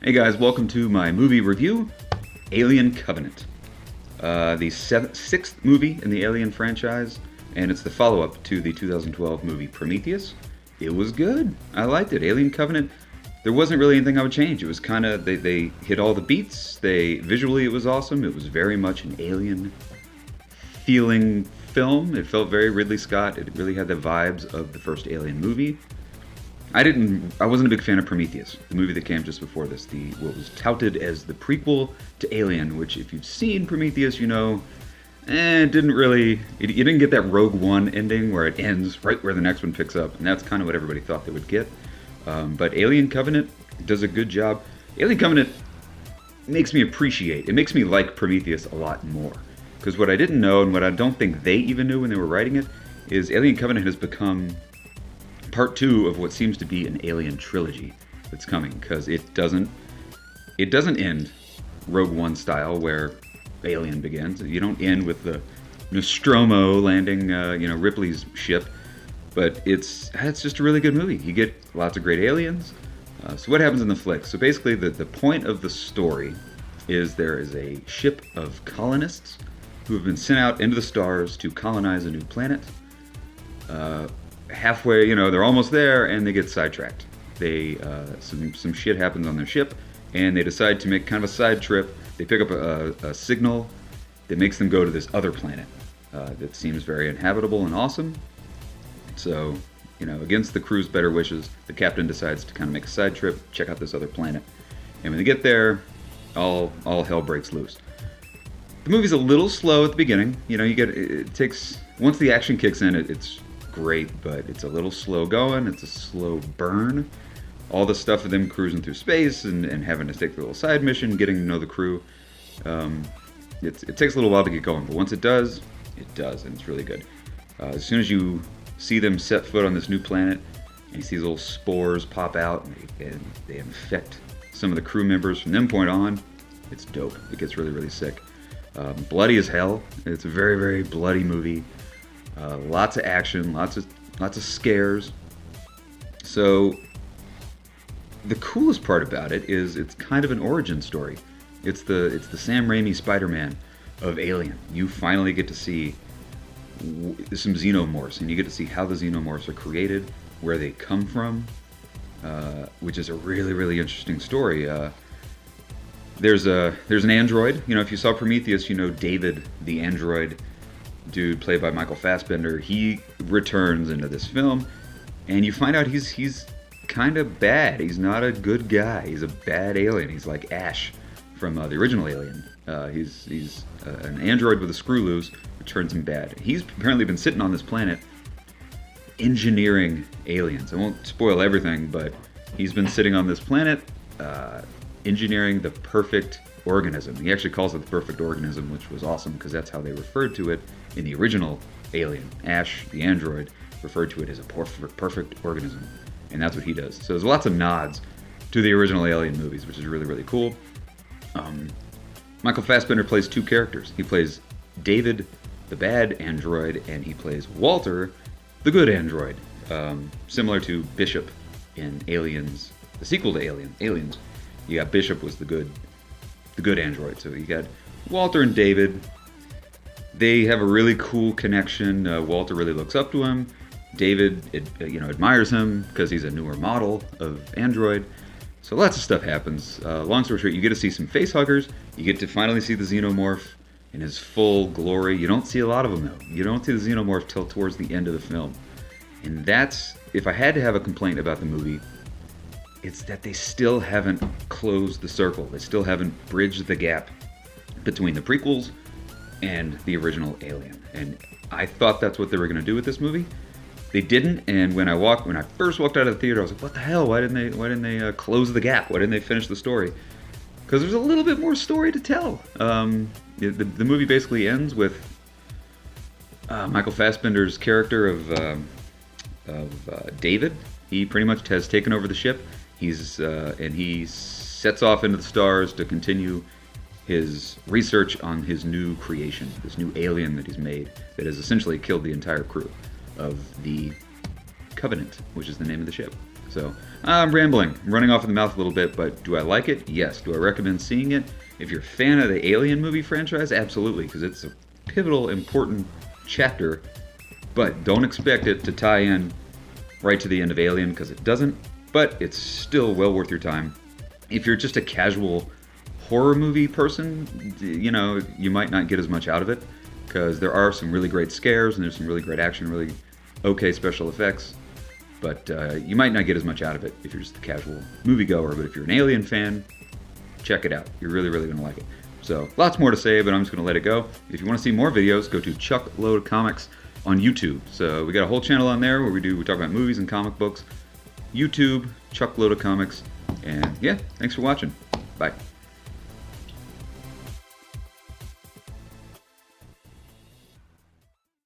Hey guys, welcome to my movie review, Alien Covenant. The sixth movie in the Alien franchise, and it's the follow-up to the 2012 movie Prometheus. It was good. I liked it. Alien Covenant, there wasn't really anything I would change. It was kind of, they hit all the beats. Visually it was awesome. It was very much an alien feeling film. It felt very Ridley Scott. It really had the vibes of the first Alien movie. I wasn't a big fan of Prometheus, the movie that came just before this, what was touted as the prequel to Alien, which if you've seen Prometheus, you know, it you didn't get that Rogue One ending where it ends right where the next one picks up, and that's kind of what everybody thought they would get. But Alien Covenant does a good job. Alien Covenant makes me like Prometheus a lot more. Because what I didn't know, and what I don't think they even knew when they were writing it, is Alien Covenant has become part two of what seems to be an Alien trilogy that's coming, because it doesn't end Rogue One style where Alien begins. You don't end with the Nostromo landing, Ripley's ship, but it's just a really good movie. You get lots of great aliens. So what happens in the flick? So basically, the point of the story is there is a ship of colonists who have been sent out into the stars to colonize a new planet. Halfway, they're almost there, and they get sidetracked. Some shit happens on their ship, and they decide to make kind of a side trip. They pick up a signal that makes them go to this other planet that seems very inhabitable and awesome. So, against the crew's better wishes, the captain decides to kind of make a side trip, check out this other planet. And when they get there, all hell breaks loose. The movie's a little slow at the beginning. Once the action kicks in, it's great, but it's a little slow going. It's a slow burn. All the stuff of them cruising through space and having to take the little side mission, getting to know the crew. It takes a little while to get going, but once it does, and it's really good. As soon as you see them set foot on this new planet, and you see these little spores pop out, and they infect some of the crew members from that point on, it's dope. It gets really, really sick. Bloody as hell. It's a very, very bloody movie. Lots of action, lots of scares. So the coolest part about it is it's kind of an origin story. It's the Sam Raimi Spider-Man of Alien. You finally get to see some xenomorphs, and you get to see how the xenomorphs are created, where they come from, which is a really, really interesting story. There's an android. If you saw Prometheus, David the android dude played by Michael Fassbender. He returns into this film, and you find out he's kind of bad. He's not a good guy. He's a bad alien. He's like Ash from the original Alien. He's an android with a screw loose, which turns him bad. He's apparently been sitting on this planet engineering aliens. I won't spoil everything, but he's been sitting on this planet engineering the perfect organism. He actually calls it the perfect organism, which was awesome because that's how they referred to it in the original Alien. Ash, the android, referred to it as a perfect organism, and that's what he does. So there's lots of nods to the original Alien movies, which is really, really cool. Michael Fassbender plays two characters. He plays David, the bad android, and he plays Walter, the good android. Similar to Bishop in Aliens, the sequel to Aliens. You got Bishop was the good android. So you got Walter and David. They have a really cool connection. Walter really looks up to him. David, admires him because he's a newer model of android. So lots of stuff happens. Long story short, you get to see some face huggers. You get to finally see the xenomorph in his full glory. You don't see a lot of them though. You don't see the xenomorph till towards the end of the film. And that's, if I had to have a complaint about the movie, it's that they still haven't closed the circle. They still haven't bridged the gap between the prequels and the original Alien. And I thought that's what they were going to do with this movie. They didn't, and when I first walked out of the theater, I was like, "What the hell? Why didn't they close the gap? Why didn't they finish the story?" Because there's a little bit more story to tell. The movie basically ends with Michael Fassbender's character of David. He pretty much has taken over the ship. He sets off into the stars to continue his research on his new creation, this new alien that he's made that has essentially killed the entire crew of the Covenant, which is the name of the ship. So I'm rambling, I'm running off in the mouth a little bit, but do I like it? Yes. Do I recommend seeing it? If you're a fan of the Alien movie franchise, absolutely, because it's a pivotal, important chapter. But don't expect it to tie in right to the end of Alien, because it doesn't. But it's still well worth your time. If you're just a casual horror movie person, you know, you might not get as much out of it, because there are some really great scares and there's some really great action, really okay special effects. But you might not get as much out of it if you're just a casual moviegoer. But if you're an Alien fan, check it out. You're really, really going to like it. So lots more to say, but I'm just going to let it go. If you want to see more videos, go to Chuck Load Comics on YouTube. So we got a whole channel on there where we talk about movies and comic books. YouTube, Chuck Load Comics. And yeah, thanks for watching. Bye.